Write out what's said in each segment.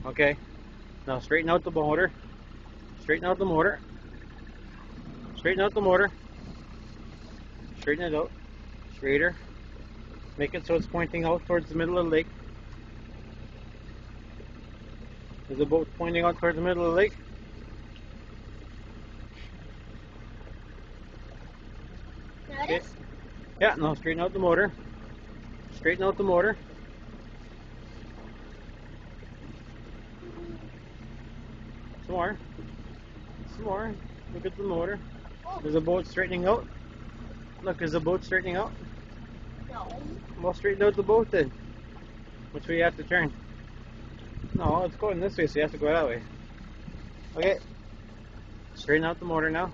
Okay. Now straighten out the motor. Straighten out the motor. Straighten out the motor. Straighten it out. Straighter. Make it so it's pointing out towards the middle of the lake. Is the boat pointing out towards the middle of the lake? Okay. Yeah, now straighten out the motor. Straighten out the motor. Some more. Some more. Look at the motor. Is the boat straightening out? Look, is the boat straightening out? No. Well, straighten out the boat then. Which way you have to turn? No, it's going this way, so you have to go that way. Okay. Straighten out the motor now.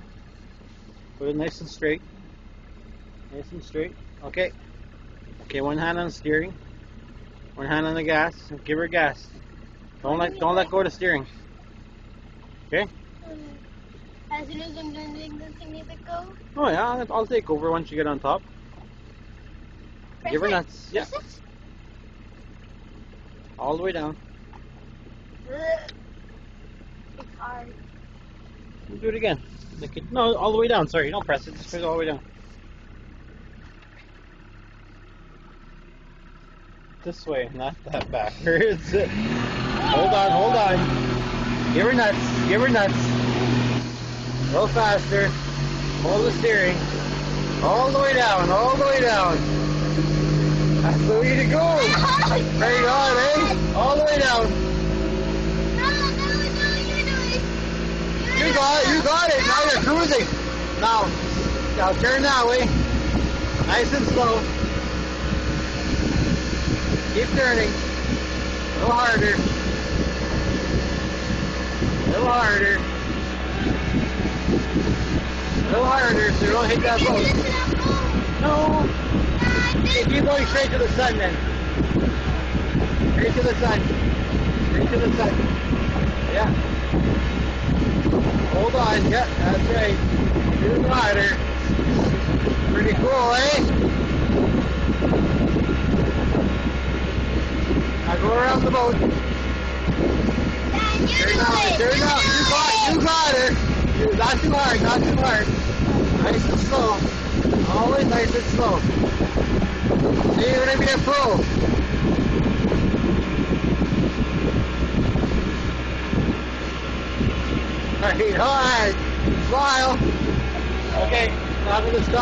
Put it nice and straight. Nice and straight. Okay. Okay, one hand on the steering. One hand on the gas. Give her gas. Don't let go of the steering. Okay? As soon as I'm done doing this, you need to go. Oh yeah, I'll take over once you get on top. Give her nuts. Yeah. All the way down. It's hard. Do it again. No, all the way down. Sorry, don't press it. Just put it all the way down. This way, not that backwards. Hold on, hold on. Give her nuts. Give her nuts. A little faster. Hold the steering. All the way down. All the way down. That's the way to go. Right on, eh? All the way down. You got it. You got it. Now you're cruising. Now turn that way. Nice and slow. Keep turning. A little harder. A little harder. A little harder so you don't hit that boat. No. Okay, keep going straight to the sun then. Straight to the sun. Straight to the sun. Yeah. Hold on. Yeah, that's right. Do the harder. Pretty cool, eh? Now go around the boat. Turn out. Turn out. You got her. Not too hard. Not too hard. Nice and slow. Always nice and slow. See, you're gonna be a pro. Alright, alright. Smile. Okay, now I'm gonna stop.